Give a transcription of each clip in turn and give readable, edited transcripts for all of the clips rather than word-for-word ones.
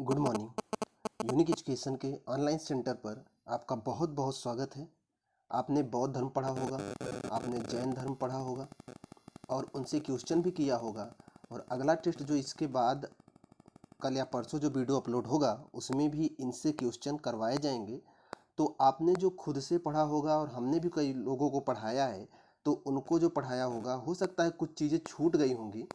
Good morning. Unique education के online centre पर आपका बहुत बहुत स्वागत है। आपने बौद्ध धर्म पढ़ा होगा, आपने जैन धर्म पढ़ा होगा और उनसे क्वेश्चन भी किया होगा। और अगला टेस्ट जो इसके बाद कल या परसों जो वीडियो अपलोड होगा उसमें भी इनसे क्वेश्चन करवाए जाएंगे। तो आपने जो खुद से पढ़ा होगा और हमने भी कई लोगों को पढ़ाया है, तो उनको जो पढ़ाया होगा हो सकता है कुछ चीज़ें छूट गई होंगी।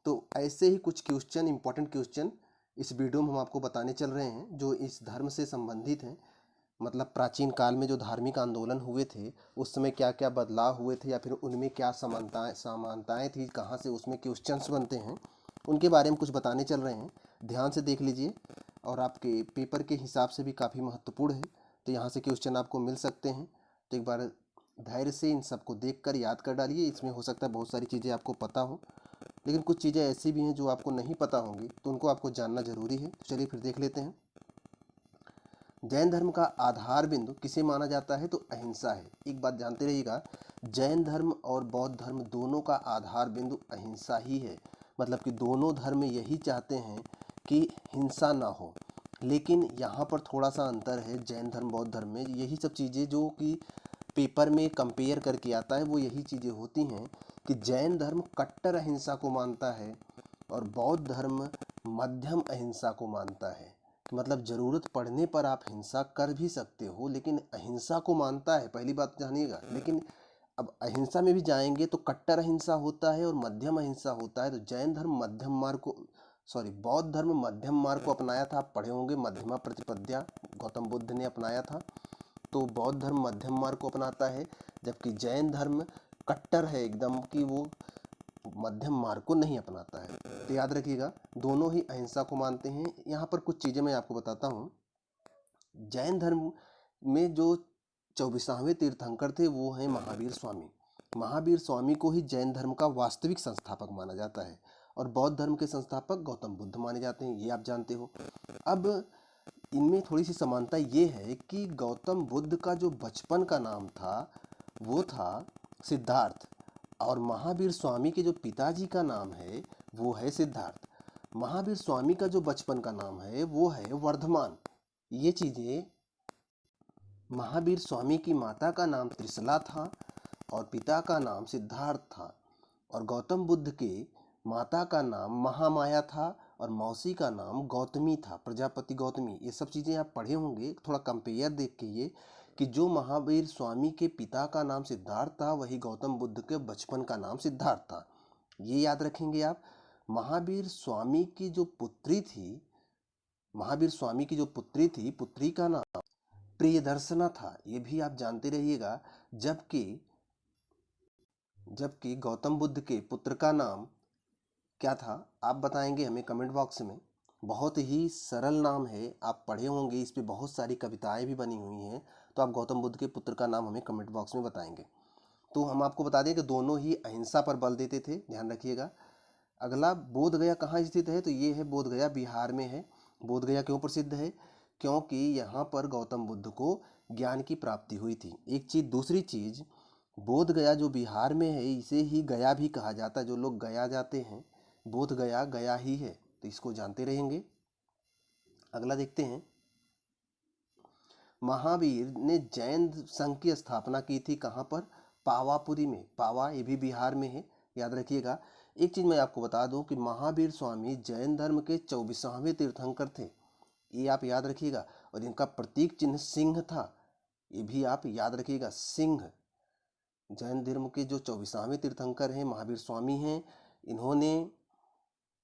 तो ऐसे ही कुछ क्वेश्चन, इंपॉर्टेंट क्वेश्चन इस वीडियो में हम आपको बताने चल रहे हैं जो इस धर्म से संबंधित हैं। मतलब प्राचीन काल में जो धार्मिक आंदोलन हुए थे उस समय क्या क्या बदलाव हुए थे या फिर उनमें क्या समानताएं थी, कहाँ से उसमें क्वेश्चंस बनते हैं, उनके बारे में कुछ बताने चल रहे हैं। ध्यान से देख लीजिए और आपके पेपर के हिसाब से भी काफ़ी महत्वपूर्ण है। तो यहाँ से क्वेश्चन आपको मिल सकते हैं। तो एक बार धैर्य से इन सबको देख कर याद कर डालिए। इसमें हो सकता है बहुत सारी चीज़ें आपको पता हो, लेकिन कुछ चीज़ें ऐसी भी हैं जो आपको नहीं पता होंगी, तो उनको आपको जानना जरूरी है। तो चलिए फिर देख लेते हैं। जैन धर्म का आधार बिंदु किसे माना जाता है? तो अहिंसा है। एक बात जानते रहिएगा, जैन धर्म और बौद्ध धर्म दोनों का आधार बिंदु अहिंसा ही है। मतलब कि दोनों धर्म यही चाहते हैं कि हिंसा ना हो। लेकिन यहाँ पर थोड़ा सा अंतर है जैन धर्म बौद्ध धर्म में। यही सब चीज़ें जो कि पेपर में कंपेयर करके आता है वो यही चीज़ें होती हैं कि जैन धर्म कट्टर अहिंसा को मानता है और बौद्ध धर्म मध्यम अहिंसा को मानता है। कि मतलब ज़रूरत पड़ने पर आप हिंसा कर भी सकते हो, लेकिन अहिंसा को मानता है, पहली बात जानिएगा। लेकिन अब अहिंसा में भी जाएंगे तो कट्टर अहिंसा होता है और मध्यम अहिंसा होता है। तो जैन धर्म मध्यम मार्ग को, सॉरी, बौद्ध धर्म मध्यम मार्ग को अपनाया था। आप पढ़े होंगे मध्यमा प्रतिपद्या गौतम बुद्ध ने अपनाया था। तो बौद्ध धर्म मध्यम मार्ग को अपनाता है, जबकि जैन धर्म कट्टर है एकदम कि वो मध्यम मार्ग को नहीं अपनाता है। तो याद रखिएगा, दोनों ही अहिंसा को मानते हैं। यहाँ पर कुछ चीज़ें मैं आपको बताता हूँ। जैन धर्म में जो 24वें तीर्थंकर थे वो हैं महावीर स्वामी। महावीर स्वामी को ही जैन धर्म का वास्तविक संस्थापक माना जाता है और बौद्ध धर्म के संस्थापक गौतम बुद्ध माने जाते हैं, ये आप जानते हो। अब इनमें थोड़ी सी समानता ये है कि गौतम बुद्ध का जो बचपन का नाम था वो था सिद्धार्थ, और महावीर स्वामी के जो पिताजी का नाम है वो है सिद्धार्थ। महावीर स्वामी का जो बचपन का नाम है वो है वर्धमान। ये चीज़ें, महावीर स्वामी की माता का नाम त्रिशला था और पिता का नाम सिद्धार्थ था, और गौतम बुद्ध के माता का नाम महामाया था और मौसी का नाम गौतमी था, प्रजापति गौतमी। ये सब चीज़ें आप पढ़े होंगे। थोड़ा कंपेयर देख के ये कि जो महावीर स्वामी के पिता का नाम सिद्धार्थ था वही गौतम बुद्ध के बचपन का नाम सिद्धार्थ था, ये याद रखेंगे आप। महावीर स्वामी की जो पुत्री थी, महावीर स्वामी की जो पुत्री थी, पुत्री का नाम प्रियदर्शना था, ये भी आप जानते रहिएगा। जबकि जबकि गौतम बुद्ध के पुत्र का नाम क्या था आप बताएंगे हमें कमेंट बॉक्स में। बहुत ही सरल नाम है, आप पढ़े होंगे, इस पे बहुत सारी कविताएं भी बनी हुई हैं। तो आप गौतम बुद्ध के पुत्र का नाम हमें कमेंट बॉक्स में बताएंगे। तो हम आपको बता दें कि दोनों ही अहिंसा पर बल देते थे, ध्यान रखिएगा। अगला, बोध गया कहाँ स्थित है? तो ये है बोध गया, बिहार में है। बोध गया क्यों प्रसिद्ध है? क्योंकि यहाँ पर गौतम बुद्ध को ज्ञान की प्राप्ति हुई थी, एक चीज़। दूसरी चीज़, बोध गया जो बिहार में है इसे ही गया भी कहा जाता है। जो लोग गया जाते हैं, बोध गया गया ही है, तो इसको जानते रहेंगे। अगला देखते हैं। महावीर ने जैन संघ की स्थापना की थी कहाँ पर? पावापुरी में। पावा ये भी बिहार में है, याद रखिएगा। एक चीज़ मैं आपको बता दूं कि महावीर स्वामी जैन धर्म के 24वें तीर्थंकर थे, ये आप याद रखिएगा। और इनका प्रतीक चिन्ह सिंह था, ये भी आप याद रखिएगा, सिंह। जैन धर्म के जो 24वें तीर्थंकर हैं महावीर स्वामी हैं। इन्होंने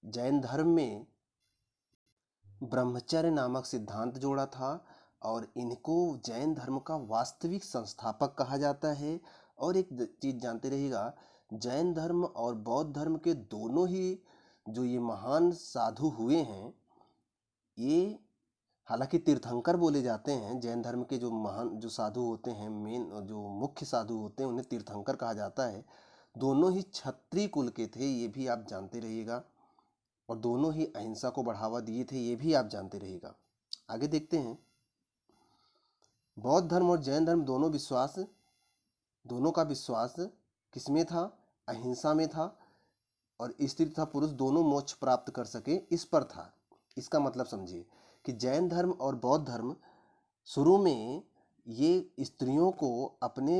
जैन धर्म में ब्रह्मचर्य नामक सिद्धांत जोड़ा था और इनको जैन धर्म का वास्तविक संस्थापक कहा जाता है। और एक चीज़ जानते रहिएगा, जैन धर्म और बौद्ध धर्म के दोनों ही जो ये महान साधु हुए हैं, ये हालांकि तीर्थंकर बोले जाते हैं। जैन धर्म के जो महान जो साधु होते हैं, मेन जो मुख्य साधु होते हैं, उन्हें तीर्थंकर कहा जाता है। दोनों ही क्षत्रिय कुल के थे, ये भी आप जानते रहिएगा। और दोनों ही अहिंसा को बढ़ावा दिए थे, ये भी आप जानते रहिएगा। आगे देखते हैं। बौद्ध धर्म और जैन धर्म दोनों का विश्वास किसमें था? अहिंसा में था, और स्त्री तथा पुरुष दोनों मोक्ष प्राप्त कर सके इस पर था। इसका मतलब समझिए कि जैन धर्म और बौद्ध धर्म शुरू में ये स्त्रियों को अपने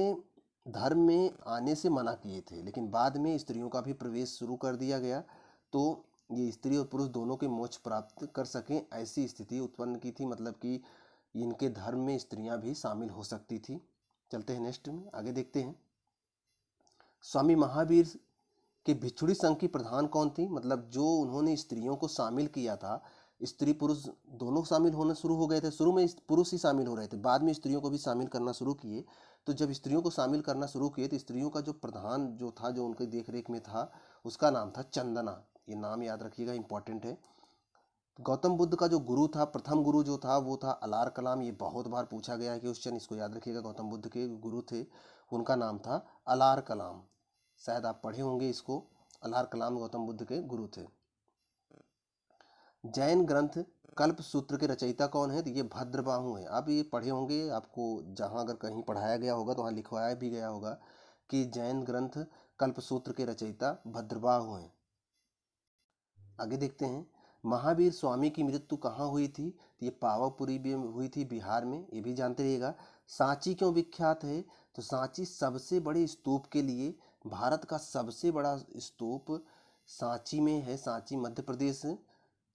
धर्म में आने से मना किए थे, लेकिन बाद में स्त्रियों का भी प्रवेश शुरू कर दिया गया, तो ये स्त्री और पुरुष दोनों के मोक्ष प्राप्त कर सकें ऐसी स्थिति उत्पन्न की थी, मतलब कि इनके धर्म में स्त्रियां भी शामिल हो सकती थी। चलते हैं नेक्स्ट में, आगे देखते हैं। स्वामी महावीर के भिक्षुणी संघ की प्रधान कौन थी, मतलब जो उन्होंने स्त्रियों को शामिल किया था, स्त्री पुरुष दोनों शामिल होना शुरू हो गए थे। शुरू में पुरुष ही शामिल हो रहे थे, बाद में स्त्रियों को भी शामिल करना शुरू किए। तो जब स्त्रियों को शामिल करना शुरू किए तो स्त्रियों का जो प्रधान जो था, जो उनके देखरेख में था, उसका नाम था चंदना। ये नाम याद रखिएगा, इंपॉर्टेंट है। गौतम बुद्ध का जो गुरु था, प्रथम गुरु जो था, वो था अलार कलाम। ये बहुत बार पूछा गया है क्वेश्चन, इसको याद रखिएगा। गौतम बुद्ध के गुरु थे, उनका नाम था अलार कलाम। शायद आप पढ़े होंगे इसको। अलार कलाम गौतम बुद्ध के गुरु थे। जैन ग्रंथ कल्प सूत्र के रचयिता कौन है, तो ये भद्रबाहु है। आप ये पढ़े होंगे, आपको जहाँ अगर कहीं पढ़ाया गया होगा तो वहाँ लिखवाया भी गया होगा कि जैन ग्रंथ कल्प सूत्र के रचयिता भद्रबाहु हैं। आगे देखते हैं। महावीर स्वामी की मृत्यु कहाँ हुई थी, तो ये पावापुरी में हुई थी, बिहार में। ये भी जानते रहिएगा। सांची क्यों विख्यात है, तो सांची सबसे बड़े स्तूप के लिए, भारत का सबसे बड़ा स्तूप सांची में है। सांची मध्य प्रदेश,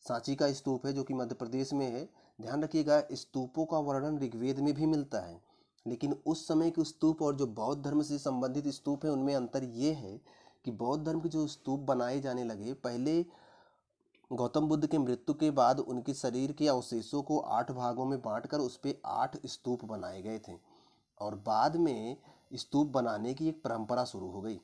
सांची का स्तूप है जो कि मध्य प्रदेश में है। ध्यान रखिएगा, स्तूपों का वर्णन ऋग्वेद में भी मिलता है, लेकिन उस समय के स्तूप और जो बौद्ध धर्म से संबंधित स्तूप है उनमें अंतर ये है कि बौद्ध धर्म के जो स्तूप बनाए जाने लगे, पहले गौतम बुद्ध की मृत्यु के बाद उनके शरीर के अवशेषों को 8 भागों में बांटकर उस पे 8 स्तूप बनाए गए थे, और बाद में स्तूप बनाने की एक परंपरा शुरू हो गई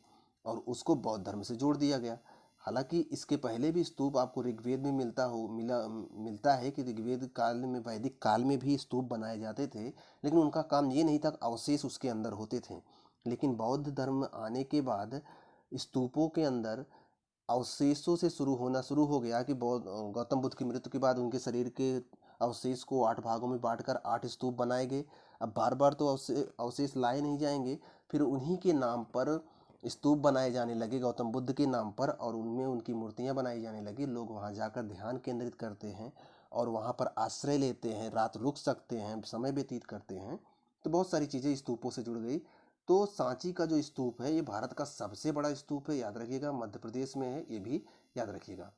और उसको बौद्ध धर्म से जोड़ दिया गया। हालांकि इसके पहले भी स्तूप आपको ऋग्वेद में मिलता है कि ऋग्वेद काल में, वैदिक काल में भी स्तूप बनाए जाते थे, लेकिन उनका काम ये नहीं था, अवशेष उसके अंदर होते थे। लेकिन बौद्ध धर्म आने के बाद स्तूपों के अंदर अवशेषों से होना शुरू हो गया कि गौतम बुद्ध की मृत्यु के बाद उनके शरीर के अवशेष को 8 भागों में बांटकर 8 स्तूप बनाए गए। अब बार बार तो अवशेष लाए नहीं जाएंगे, फिर उन्हीं के नाम पर स्तूप बनाए जाने लगे, गौतम बुद्ध के नाम पर, और उनमें उनकी मूर्तियां बनाई जाने लगी। लोग वहां जाकर ध्यान केंद्रित करते हैं और वहां पर आश्रय लेते हैं, रात रुक सकते हैं, समय व्यतीत करते हैं। तो बहुत सारी चीज़ें स्तूपों से जुड़ गई। तो सांची का जो स्तूप है ये भारत का सबसे बड़ा स्तूप है, याद रखिएगा। मध्य प्रदेश में है, ये भी याद रखिएगा।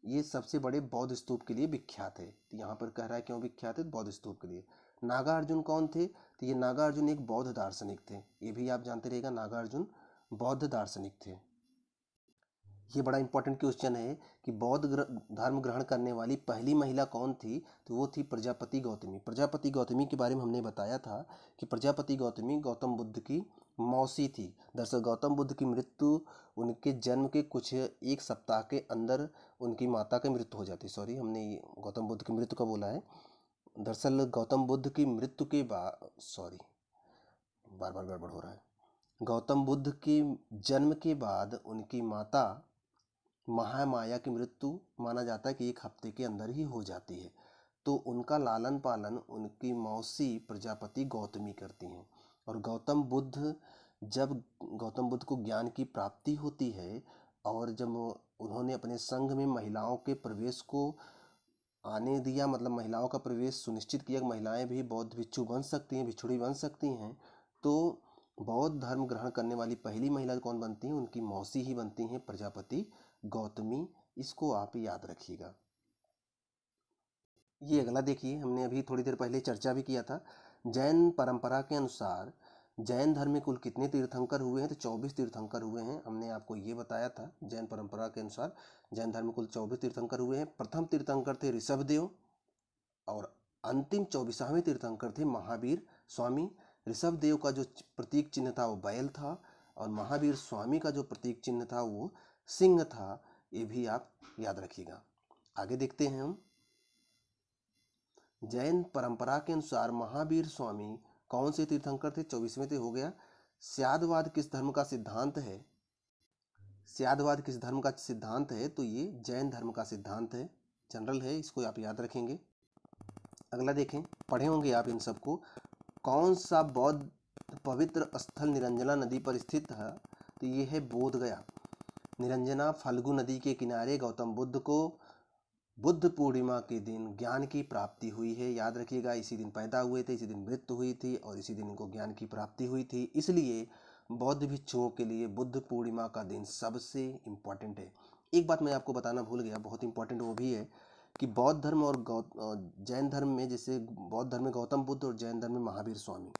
ये सबसे बड़े बौद्ध स्तूप के लिए विख्यात है। तो यहाँ पर कह रहा है क्यों विख्यात है, बौद्ध स्तूप के लिए। नागार्जुन कौन थे, तो ये नागार्जुन एक बौद्ध दार्शनिक थे, ये भी आप जानते रहिएगा। नागार्जुन बौद्ध दार्शनिक थे। ये बड़ा इंपॉर्टेंट क्वेश्चन है कि बौद्ध धर्म ग्रहण करने वाली पहली महिला कौन थी, तो वो थी प्रजापति गौतमी। प्रजापति गौतमी के बारे में हमने बताया था कि प्रजापति गौतमी गौतम बुद्ध की मौसी थी। दरअसल गौतम बुद्ध की मृत्यु उनके जन्म के कुछ एक सप्ताह के अंदर उनकी माता की मृत्यु हो जाती। सॉरी, हमने गौतम बुद्ध की मृत्यु का बोला है। दरअसल गौतम बुद्ध की मृत्यु के बाद, सॉरी बार बार गड़बड़ हो रहा है, गौतम बुद्ध के जन्म के बाद उनकी माता महामाया की मृत्यु माना जाता है कि 1 हफ्ते के अंदर ही हो जाती है। तो उनका लालन पालन उनकी मौसी प्रजापति गौतमी करती हैं। और जब गौतम बुद्ध को ज्ञान की प्राप्ति होती है और जब उन्होंने अपने संघ में महिलाओं के प्रवेश को आने दिया, मतलब महिलाओं का प्रवेश सुनिश्चित किया कि महिलाएं भी बौद्ध भिक्षु बन सकती हैं, भिक्षुणी बन सकती हैं, तो बौद्ध धर्म ग्रहण करने वाली पहली महिला कौन बनती हैं, उनकी मौसी ही बनती हैं, प्रजापति गौतमी। इसको आप याद रखिएगा। ये अगला देखिए, हमने अभी थोड़ी देर पहले चर्चा भी किया था। जैन परंपरा के अनुसार जैन धर्म में कुल कितने तीर्थंकर हुए हैं, तो 24 तीर्थंकर हुए हैं। हमने आपको ये बताया था, जैन परंपरा के अनुसार जैन धर्म में कुल 24 तीर्थंकर हुए हैं। प्रथम तीर्थंकर थे ऋषभदेव और अंतिम 24वें तीर्थंकर थे महावीर स्वामी। ऋषभदेव का जो प्रतीक चिन्ह था वो बैल था, और महावीर स्वामी का जो प्रतीक चिन्ह था वो सिंह था। ये भी आप याद रखिएगा। आगे देखते हैं हम। जैन परंपरा के अनुसार महावीर स्वामी कौन से तीर्थंकर थे, 24वें थे, हो गया। स्यादवाद किस धर्म का सिद्धांत है, स्यादवाद किस धर्म का सिद्धांत है, तो ये जैन धर्म का सिद्धांत है। जनरल है, इसको आप याद रखेंगे। अगला देखें, पढ़े होंगे आप इन सबको। कौन सा बौद्ध पवित्र स्थल निरंजना नदी पर स्थित है, तो ये है बोध गया। निरंजना फल्गु नदी के किनारे गौतम बुद्ध को बुद्ध पूर्णिमा के दिन ज्ञान की प्राप्ति हुई है। याद रखिएगा, इसी दिन पैदा हुए थे, इसी दिन मृत्यु हुई थी और इसी दिन इनको ज्ञान की प्राप्ति हुई थी। इसलिए बौद्ध भिक्षुओं के लिए बुद्ध पूर्णिमा का दिन सबसे इम्पोर्टेंट है। एक बात मैं आपको बताना भूल गया, बहुत इंपॉर्टेंट वो भी है कि बौद्ध धर्म और जैन धर्म में, जैसे बौद्ध धर्म में गौतम बुद्ध और जैन धर्म में महावीर स्वामी,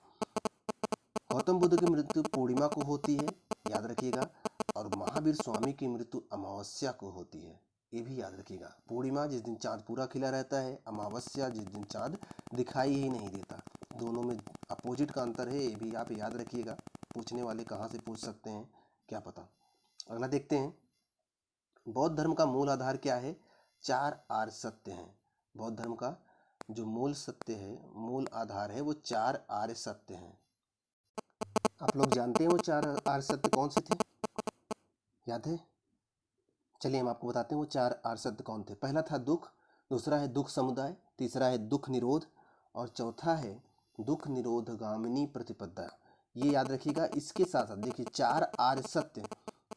गौतम बुद्ध की मृत्यु पूर्णिमा को होती है, याद रखिएगा, और महावीर स्वामी की मृत्यु अमावस्या को होती है। ये भी याद रखिएगा, पूर्णिमा जिस दिन चांद पूरा खिला रहता है, अमावस्या जिस दिन चांद दिखाई ही नहीं देता। दोनों में अपोजिट का अंतर है, ये भी आप याद रखिएगा। पूछने वाले कहाँ से पूछ सकते हैं क्या पता। अगला देखते हैं, बौद्ध धर्म का मूल आधार क्या है? 4 आर्य सत्य हैं। बौद्ध धर्म का जो मूल सत्य है, मूल आधार है, वो 4 आर्य सत्य हैं। आप लोग जानते हैं वो 4 आर्य सत्य कौन से थे? याद है? चलिए हम आपको बताते हैं वो 4 आर्य सत्य कौन थे। पहला था दुख, दूसरा है दुख समुदाय, तीसरा है दुख निरोध और चौथा है दुख निरोध गामिनी प्रतिपदा। ये याद रखिएगा। इसके साथ साथ देखिए, 4 आर्य सत्य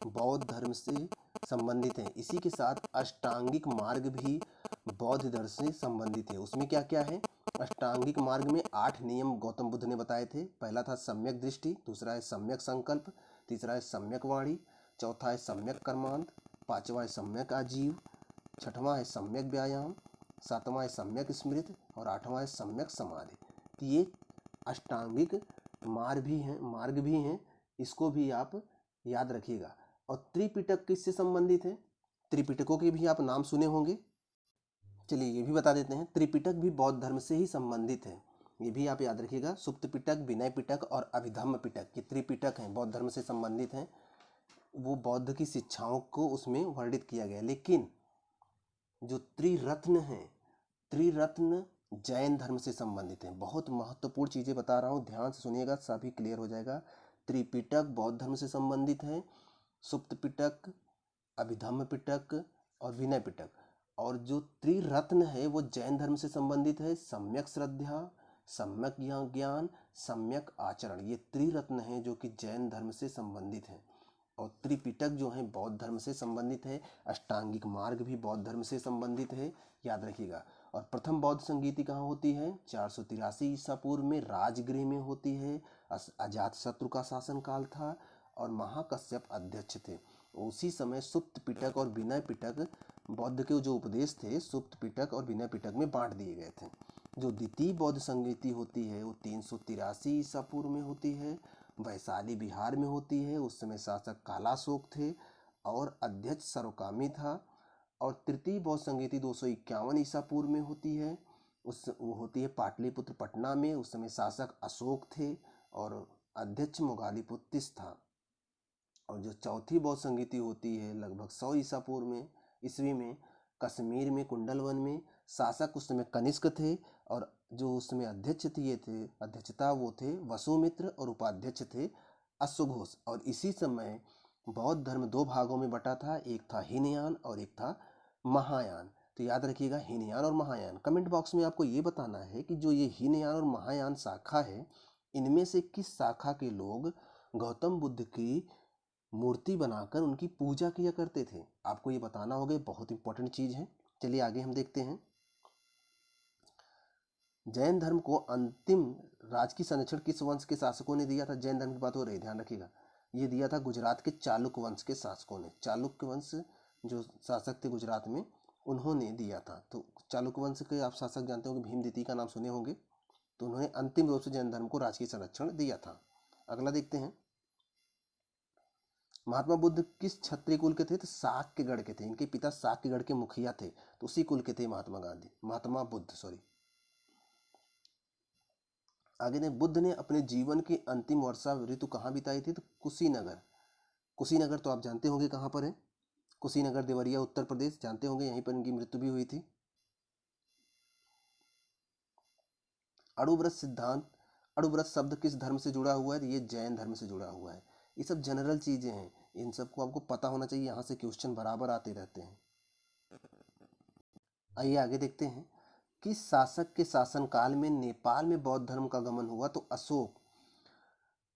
बौद्ध धर्म से संबंधित हैं। इसी के साथ अष्टांगिक मार्ग भी बौद्ध धर्म से संबंधित है। उसमें क्या क्या है? अष्टांगिक मार्ग में 8 नियम गौतम बुद्ध ने बताए थे। पहला था सम्यक दृष्टि, दूसरा है सम्यक संकल्प, तीसरा है सम्यक वाणी, चौथा है सम्यक कर्मांत, पांचवा है सम्यक आजीव, छठवां है सम्यक व्यायाम, सातवां है सम्यक स्मृति और आठवां है सम्यक समाधि। तो ये अष्टांगिक मार्ग भी हैं। इसको भी आप याद रखिएगा। और त्रिपिटक किससे संबंधित है? त्रिपिटकों के भी आप नाम सुने होंगे। चलिए ये भी बता देते हैं। त्रिपिटक भी बौद्ध धर्म से ही संबंधित है, ये भी आप याद रखिएगा। सुप्त पिटक, विनय पिटक और अभिधम्म पिटक, ये त्रिपिटक हैं, बौद्ध धर्म से संबंधित हैं। वो बौद्ध की शिक्षाओं को उसमें वर्णित किया गया। लेकिन जो त्रिरत्न हैं, त्रिरत्न जैन धर्म से संबंधित हैं। बहुत महत्वपूर्ण चीज़ें बता रहा हूँ, ध्यान से सुनिएगा, सभी क्लियर हो जाएगा। त्रिपिटक बौद्ध धर्म से संबंधित है, सुप्त पिटक, अभिधम्म पिटक और विनय पिटक। और जो त्रिरत्न है वो जैन धर्म से संबंधित है। सम्यक श्रद्धा, सम्यक ज्ञान, सम्यक आचरण, ये त्रिरत्न हैं जो कि जैन धर्म से संबंधित हैं। और त्रिपिटक जो है बौद्ध धर्म से संबंधित है। अष्टांगिक मार्ग भी बौद्ध धर्म से संबंधित है, याद रखिएगा। और प्रथम बौद्ध संगीति कहाँ होती है? 483 ईसा पूर्व में राजगृह में होती है। अजातशत्रु का शासनकाल था और महाकश्यप अध्यक्ष थे। उसी समय सुप्त पिटक और विनय पिटक, बौद्ध के जो उपदेश थे सुप्त पिटक और विनय पिटक में बांट दिए गए थे। जो द्वितीय बौद्ध संगीति होती है वो 383 ईसा पूर्व में होती है, वैशाली बिहार में होती है। उस समय शासक कालाशोक थे और अध्यक्ष सर्वकामी था। और तृतीय बौद्ध संगीति 251 ईसा पूर्व में होती है, वो होती है पाटलिपुत्र पटना में। उस समय शासक अशोक थे और अध्यक्ष मोगालीपुत्तिस था। और जो चौथी बौद्ध संगीति होती है लगभग 100 ईसा पूर्व में, ईस्वी में, कश्मीर में कुंडलवन में। शासक उस समय कनिष्क थे और जो उस समय अध्यक्षता वो थे वसुमित्र और उपाध्यक्ष थे अश्वघोष। और इसी समय बौद्ध धर्म 2 भागों में बटा था, एक था हीनयान और एक था महायान। तो याद रखिएगा, हीनयान और महायान। कमेंट बॉक्स में आपको ये बताना है कि जो ये हीनयान और महायान शाखा है, इनमें से किस शाखा के लोग गौतम बुद्ध की मूर्ति बनाकर उनकी पूजा किया करते थे। आपको ये बताना होगा, बहुत इंपॉर्टेंट चीज़ है। चलिए आगे हम देखते हैं। जैन धर्म को अंतिम राजकीय संरक्षण किस वंश के शासकों ने दिया था? जैन धर्म की बात हो रही है, ध्यान रखिएगा। ये दिया था गुजरात के चालुक्य वंश के शासकों ने। चालुक्य वंश जो शासक थे गुजरात में, उन्होंने दिया था। तो चालुक्य वंश के आप शासक जानते होंगे, भीम द्वितीय का नाम सुने होंगे। तो उन्होंने अंतिम रूप से जैन धर्म को राजकीय संरक्षण दिया था। अगला देखते हैं, महात्मा बुद्ध किस क्षत्रिय कुल के थे? तो शाक्यगढ़ के थे। इनके पिता शाक्यगढ़ के मुखिया थे, तो उसी कुल के थे महात्मा बुद्ध सॉरी। आगे ने बुद्ध ने अपने जीवन की अंतिम वर्षा ऋतु कहाँ बिताई थी? तो कुशीनगर। कुशीनगर तो आप जानते होंगे कहाँ पर है। कुशीनगर देवरिया उत्तर प्रदेश, जानते होंगे, यहीं पर इनकी मृत्यु भी हुई थी। अणुव्रत सिद्धांत, अणुव्रत शब्द किस धर्म से जुड़ा हुआ है? ये जैन धर्म से जुड़ा हुआ है। ये सब जनरल चीजें हैं, इन सबको आपको पता होना चाहिए, यहाँ से क्वेश्चन बराबर आते रहते हैं। आइए आगे देखते हैं, किस शासक के शासनकाल में नेपाल में बौद्ध धर्म का गमन हुआ? तो अशोक।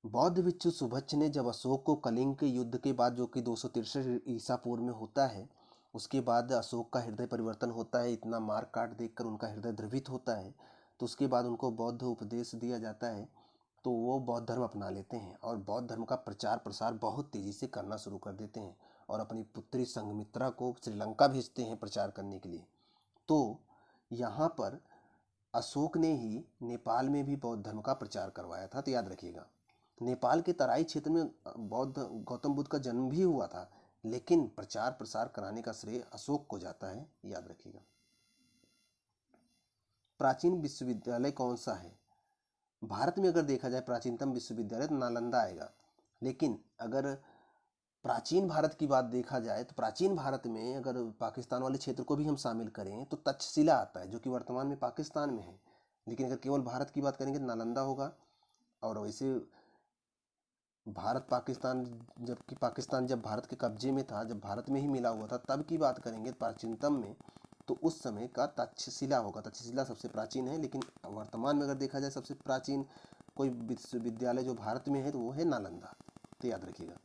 बौद्ध भिक्षु सुभच्छ ने जब अशोक को कलिंग के युद्ध के बाद, जो कि 263 ईसा पूर्व में होता है, उसके बाद अशोक का हृदय परिवर्तन होता है, इतना मार काट देखकर उनका हृदय द्रवित होता है। तो उसके बाद उनको बौद्ध उपदेश दिया जाता है, तो वो बौद्ध धर्म अपना लेते हैं और बौद्ध धर्म का प्रचार प्रसार बहुत तेज़ी से करना शुरू कर देते हैं और अपनी पुत्री संघमित्रा को श्रीलंका भेजते हैं प्रचार करने के लिए। तो यहाँ पर अशोक ने ही नेपाल में भी बौद्ध धर्म का प्रचार करवाया था, तो याद रखिएगा। नेपाल के तराई क्षेत्र में बौद्ध गौतम बुद्ध का जन्म भी हुआ था, लेकिन प्रचार प्रसार कराने का श्रेय अशोक को जाता है, याद रखिएगा। प्राचीन विश्वविद्यालय कौन सा है? भारत में अगर देखा जाए प्राचीनतम विश्वविद्यालय तो नालंदा आएगा, लेकिन अगर प्राचीन भारत की बात देखा जाए तो प्राचीन भारत में अगर पाकिस्तान वाले क्षेत्र को भी हम शामिल करें तो तक्षशिला आता है, जो कि वर्तमान में पाकिस्तान में है। लेकिन अगर केवल भारत की बात करेंगे तो नालंदा होगा। और वैसे भारत पाकिस्तान, जबकि पाकिस्तान जब भारत के कब्जे में था, जब भारत में ही मिला हुआ था, तब की बात करेंगे प्राचीनतम में तो उस समय का तक्षशिला होगा। तक्षशिला सबसे प्राचीन है, लेकिन वर्तमान में अगर देखा जाए सबसे प्राचीन कोई विश्वविद्यालय जो भारत में है तो वो है नालंदा, तो याद रखिएगा।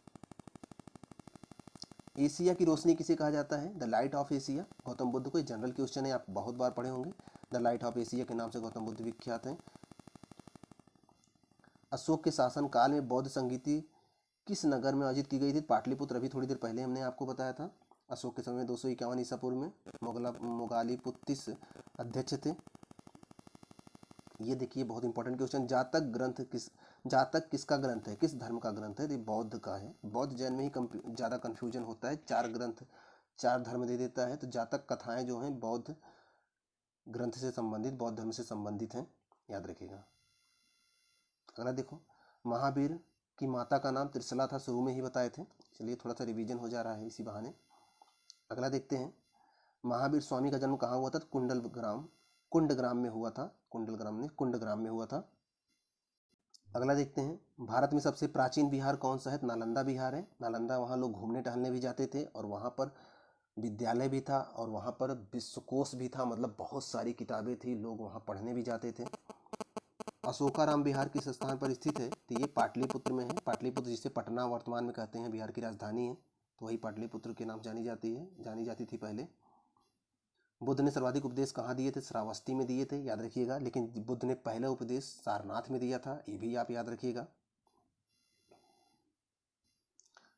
एशिया की रोशनी किसे कहा जाता है? The light of Asia. Gautam Buddha को जनरल क्वेश्चन है, आप बहुत बार पढ़े होंगे। द लाइट ऑफ एशिया के नाम से गौतम बुद्ध विख्यात हैं। अशोक के शासन काल में बौद्ध संगीति किस नगर में आयोजित की गई थी? पाटलिपुत्र। अभी थोड़ी देर पहले हमने आपको बताया था। अशोक के समय में 251 ईसा पूर्व में मोगालीपुत्तिस अध्यक्ष थे। ये देखिए बहुत इंपॉर्टेंट क्वेश्चन। जातक किसका ग्रंथ है? किस धर्म का ग्रंथ है? ये बौद्ध का है। बौद्ध जैन में ही ज़्यादा कन्फ्यूजन होता है, 4 ग्रंथ 4 धर्म दे देता है, तो जातक कथाएं जो हैं बौद्ध ग्रंथ से संबंधित, बौद्ध धर्म से संबंधित हैं, याद रखिएगा। अगला देखो, महावीर की माता का नाम त्रिशला था, शुरू में ही बताए थे। चलिए थोड़ा सा रिवीजन हो जा रहा है इसी बहाने। अगला देखते हैं, महावीर स्वामी का जन्म कहाँ हुआ था? कुंडग्राम में हुआ था। कुंडग्राम में हुआ था। अगला देखते हैं, भारत में सबसे प्राचीन बिहार कौन सा है? नालंदा बिहार है। नालंदा, वहाँ लोग घूमने टहलने भी जाते थे और वहाँ पर विद्यालय भी था और वहाँ पर विश्वकोश भी था, मतलब बहुत सारी किताबें थी, लोग वहाँ पढ़ने भी जाते थे। अशोकाराम बिहार किस स्थान पर स्थित है? तो ये पाटलिपुत्र में है। पाटलिपुत्र जिसे पटना वर्तमान में कहते हैं, बिहार की राजधानी है, तो वही पाटलिपुत्र के नाम जानी जाती थी पहले। बुद्ध ने सर्वाधिक उपदेश कहाँ दिए थे? श्रावस्ती में दिए थे, याद रखिएगा। लेकिन बुद्ध ने पहला उपदेश सारनाथ में दिया था, ये भी आप याद रखिएगा।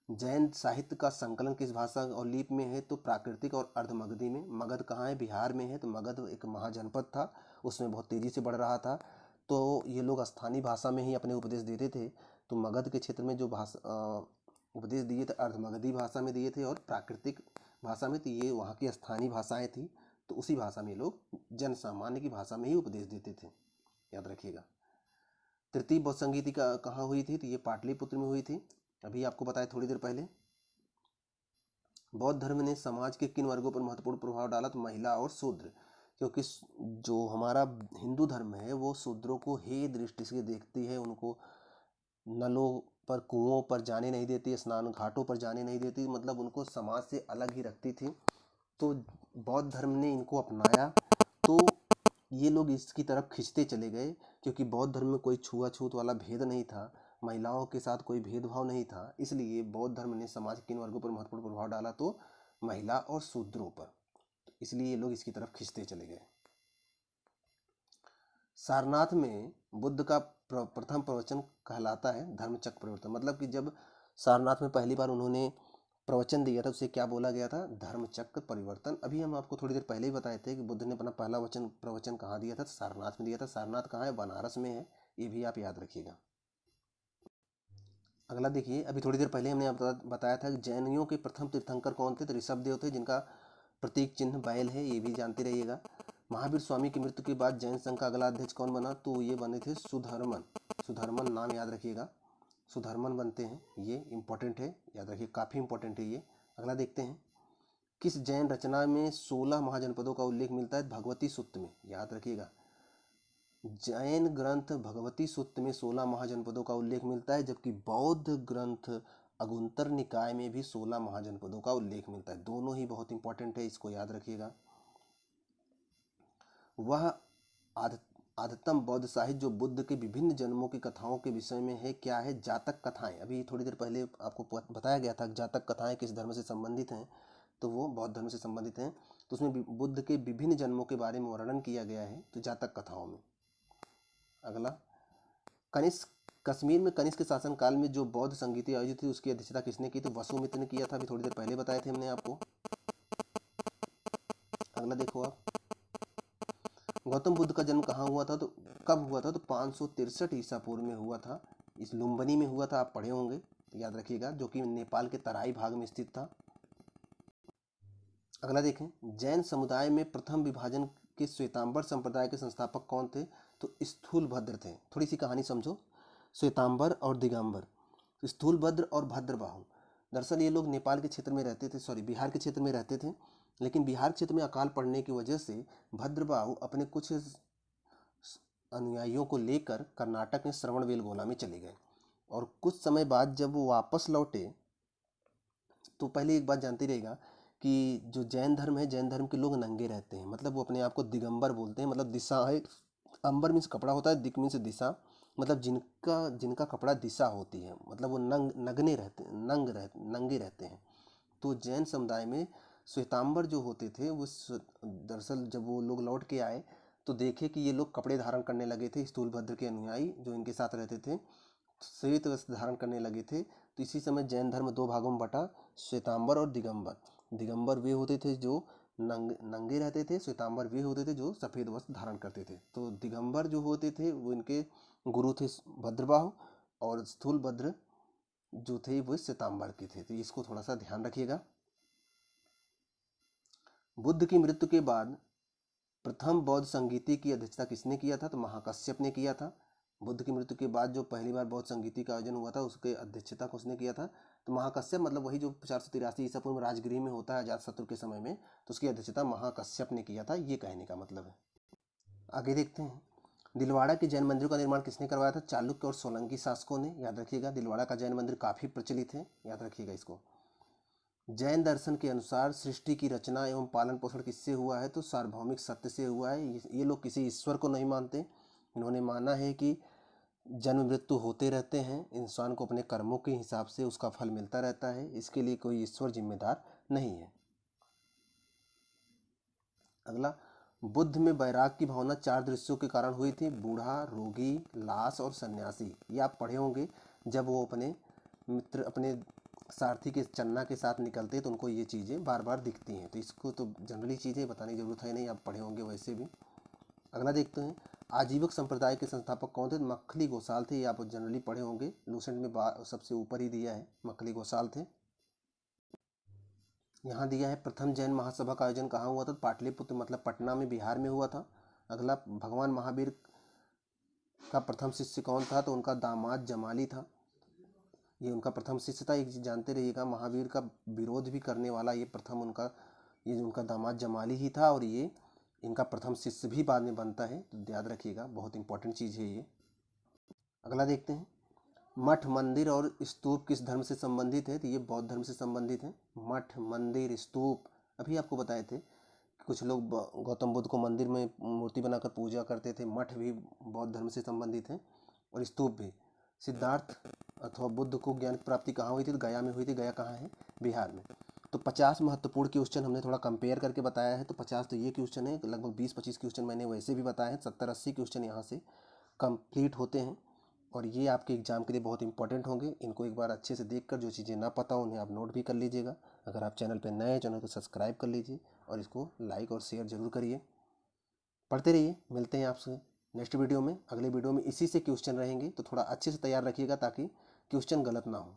जैन साहित्य का संकलन किस भाषा और लिपि में है? तो प्राकृतिक और अर्धमगधी में। मगध कहाँ है? बिहार में है। तो मगध एक महाजनपद था, उसमें बहुत तेज़ी से बढ़ रहा था, तो ये लोग स्थानीय भाषा में ही अपने उपदेश देते थे। तो मगध के क्षेत्र में जो उपदेश दिए थे अर्धमगधी भाषा में दिए थे और प्राकृतिक भाषा में, तो ये वहाँ की स्थानीय भाषाएं थी, तो उसी भाषा में लोग जन सामान्य की भाषा में ही उपदेश देते थे, याद रखिएगा। तृतीय बौद्ध संगीति का कहाँ हुई थी? तो ये पाटलिपुत्र में हुई थी, अभी आपको बताया थोड़ी देर पहले। बौद्ध धर्म ने समाज के किन वर्गों पर महत्वपूर्ण प्रभाव डाला? तो महिला और शूद्र, क्योंकि जो हमारा हिंदू धर्म है वो शूद्रों को हे दृष्टि से देखती है, उनको नलों पर, कुओं पर जाने नहीं देती, स्नान घाटों पर जाने नहीं देती, मतलब उनको समाज से अलग ही रखती थी। तो बौद्ध धर्म ने इनको अपनाया, तो ये लोग इसकी तरफ खिंचते चले गए, क्योंकि बौद्ध धर्म में कोई छुआछूत वाला भेद नहीं था, महिलाओं के साथ कोई भेदभाव नहीं था। इसलिए बौद्ध धर्म ने समाज के किन वर्गों पर महत्वपूर्ण प्रभाव डाला? तो महिला और शूद्रों पर, इसलिए ये लोग इसकी तरफ खिंचते चले गए। सारनाथ में बुद्ध का प्रथम प्रवचन कहलाता है धर्मचक्र परिवर्तन, मतलब कि जब सारनाथ में पहली बार उन्होंने प्रवचन दिया था उसे क्या बोला गया था? धर्मचक्र परिवर्तन। अभी हम आपको थोड़ी देर पहले ही बताए थे कि बुद्ध ने अपना पहला प्रवचन कहाँ दिया था? सारनाथ में दिया था। सारनाथ कहाँ है? बनारस में है, ये भी आप याद रखिएगा। अगला देखिए, अभी थोड़ी देर पहले हमने बताया था कि जैनियों के प्रथम तीर्थंकर कौन थे? तो ऋषभदेव थे, जिनका प्रतीक चिन्ह बैल है, ये भी जानते रहिएगा। महावीर स्वामी की मृत्यु के बाद जैन संघ का अगला अध्यक्ष कौन बना? तो ये बने थे सुधर्मन नाम याद रखिएगा, सुधर्मन बनते हैं, ये इंपॉर्टेंट है, याद रखिए, काफ़ी इंपॉर्टेंट है ये। अगला देखते हैं, किस जैन रचना में 16 महाजनपदों का उल्लेख मिलता है? भगवती सूत्र में, याद रखिएगा। जैन ग्रंथ भगवती सूत्र में 16 महाजनपदों का उल्लेख मिलता है, जबकि बौद्ध ग्रंथ अगुंतर निकाय में भी 16 महाजनपदों का उल्लेख मिलता है। दोनों ही बहुत इंपॉर्टेंट है, इसको याद रखिएगा। वह आदतम बौद्ध साहित्य जो बुद्ध के विभिन्न जन्मों की कथाओं के विषय में है, क्या है? जातक कथाएं। अभी थोड़ी देर पहले आपको बताया गया था जातक कथाएं किस धर्म से संबंधित हैं, तो वो बौद्ध धर्म से संबंधित हैं। तो उसमें बुद्ध के विभिन्न जन्मों के बारे में वर्णन किया गया है, तो जातक कथाओं में। अगला, कनिष्क, कश्मीर में कनिष्क के शासनकाल में जो बौद्ध संगीति आयोजित थी उसकी अध्यक्षता किसने की? तो वसुमित्र ने किया था, अभी थोड़ी देर पहले बताए थे हमने आपको। अगला देखो आप, गौतम बुद्ध का जन्म कहाँ हुआ था? तो कब हुआ था? तो 563 ईसा पूर्व में हुआ था। इस लुम्बिनी में हुआ था, आप पढ़े होंगे, याद रखिएगा, जो कि नेपाल के तराई भाग में स्थित था। अगला देखें, जैन समुदाय में प्रथम विभाजन के श्वेतांबर संप्रदाय के संस्थापक कौन थे? तो स्थूलभद्र थे। थोड़ी सी कहानी समझो, श्वेतांबर और दिगंबर। तो स्थूलभद्र और भद्रबाहु, दरअसल ये लोग नेपाल के क्षेत्र में रहते थे, सॉरी बिहार के क्षेत्र में रहते थे, लेकिन बिहार क्षेत्र में अकाल पड़ने की वजह से भद्रबाहु अपने कुछ अनुयायियों को लेकर कर्नाटक में श्रवणबेलगोला में चले गए। और कुछ समय बाद जब वो वापस लौटे, तो पहले एक बात जानते रहेगा कि जो जैन धर्म है, जैन धर्म के लोग नंगे रहते हैं, मतलब वो अपने आप को दिगंबर बोलते हैं। मतलब दिशा है, अंबर मीन्स कपड़ा होता है, दिक मीन्स दिशा, मतलब जिनका कपड़ा दिशा होती है, मतलब वो नंगे रहते हैं। तो जैन समुदाय में श्वेतांबर जो होते थे वो दरअसल जब वो लोग लौट के आए तो देखे कि ये लोग कपड़े धारण करने लगे थे। स्थूलभद्र के अनुयायी जो इनके साथ रहते थे श्वेत वस्त्र धारण करने लगे थे। तो इसी समय जैन धर्म दो भागों में बटा, श्वेतांबर और दिगंबर। दिगंबर वे होते थे जो नंगे रहते थे, श्वेतांबर वे होते थे जो सफ़ेद वस्त्र धारण करते थे। तो दिगंबर जो होते थे वो इनके गुरु थे भद्रबाहु, और स्थूलभद्र जो थे वो श्वेतांबर के थे। तो इसको थोड़ा सा ध्यान रखिएगा। बुद्ध की मृत्यु के बाद प्रथम बौद्ध संगीति की अध्यक्षता किसने किया था? तो महाकश्यप ने किया था। बुद्ध की मृत्यु के बाद जो पहली बार बौद्ध संगीति का आयोजन हुआ था उसके अध्यक्षता किसने किया था? तो महाकश्यप, मतलब वही जो 483 ईसा पूर्व राजगृह में होता है अजातशत्रु के समय में, तो उसकी अध्यक्षता महाकश्यप ने किया था, ये कहने का मतलब है। आगे देखते हैं, दिलवाड़ा के जैन मंदिर का निर्माण किसने करवाया था? चालुक्य और सोलंकी शासकों ने। याद रखिएगा, दिलवाड़ा का जैन मंदिर काफ़ी प्रचलित है, याद रखिएगा इसको। जैन दर्शन के अनुसार सृष्टि की रचना एवं पालन पोषण किससे हुआ है? तो सार्वभौमिक सत्य से हुआ है। ये लोग किसी ईश्वर को नहीं मानते, इन्होंने माना है कि जन्म मृत्यु होते रहते हैं, इंसान को अपने कर्मों के हिसाब से उसका फल मिलता रहता है, इसके लिए कोई ईश्वर जिम्मेदार नहीं है। अगला, बुद्ध में वैराग की भावना 4 दृश्यों के कारण हुई थी, बूढ़ा, रोगी, लाश और सन्यासी। ये आप पढ़े होंगे, जब वो अपने मित्र, अपने सारथी के चन्ना के साथ निकलते तो उनको ये चीज़ें बार बार दिखती हैं। तो इसको तो जनरली चीज़ें बताने की जरूरत है नहीं, आप पढ़े होंगे वैसे भी। अगला देखते हैं, आजीवक संप्रदाय के संस्थापक कौन थे? मक्खली गोसाल थे, ये आप जनरली पढ़े होंगे, लूसेंट में सबसे ऊपर ही दिया है, मक्खली गोसाल थे। यहाँ दिया है, प्रथम जैन महासभा का आयोजन कहाँ हुआ था? पाटलिपुत्र, मतलब पटना में, बिहार में हुआ था। अगला, भगवान महावीर का प्रथम शिष्य कौन था? तो उनका दामाद जमाली था, ये उनका प्रथम शिष्य था। एक चीज़ जानते रहिएगा, महावीर का विरोध भी करने वाला ये प्रथम ये जो उनका दामाद जमाली ही था, और ये इनका प्रथम शिष्य भी बाद में बनता है, तो याद रखिएगा, बहुत इंपॉर्टेंट चीज़ है ये। अगला देखते हैं, मठ, मंदिर और स्तूप किस धर्म से संबंधित है? तो ये बौद्ध धर्म से संबंधित है। मठ, मंदिर, स्तूप, अभी आपको बताए थे कि कुछ लोग गौतम बुद्ध को मंदिर में मूर्ति बनाकर पूजा करते थे। मठ भी बौद्ध धर्म से संबंधित है, और स्तूप भी। सिद्धार्थ अथवा बुद्ध को ज्ञान की प्राप्ति कहाँ हुई थी? तो गया में हुई थी। गया कहाँ है? बिहार में। तो 50 महत्वपूर्ण क्वेश्चन हमने थोड़ा कंपेयर करके बताया है। तो 50 तो ये क्वेश्चन है, लगभग 20-25 क्वेश्चन मैंने वैसे भी बताए हैं, 70-80 क्वेश्चन यहाँ से कंप्लीट होते हैं, और ये आपके एग्जाम के लिए बहुत इंपॉर्टेंट होंगे। इनको एक बार अच्छे से देखकर जो चीज़ें ना पता हो उन्हें आप नोट भी कर लीजिएगा। अगर आप चैनल पर नए हैं, चैनल को सब्सक्राइब कर लीजिए और इसको लाइक और शेयर जरूर करिए। पढ़ते रहिए, मिलते हैं आपसे नेक्स्ट वीडियो में। अगले वीडियो में इसी से क्वेश्चन रहेंगे, तो थोड़ा अच्छे से तैयार रखिएगा ताकि क्वेश्चन गलत ना हो।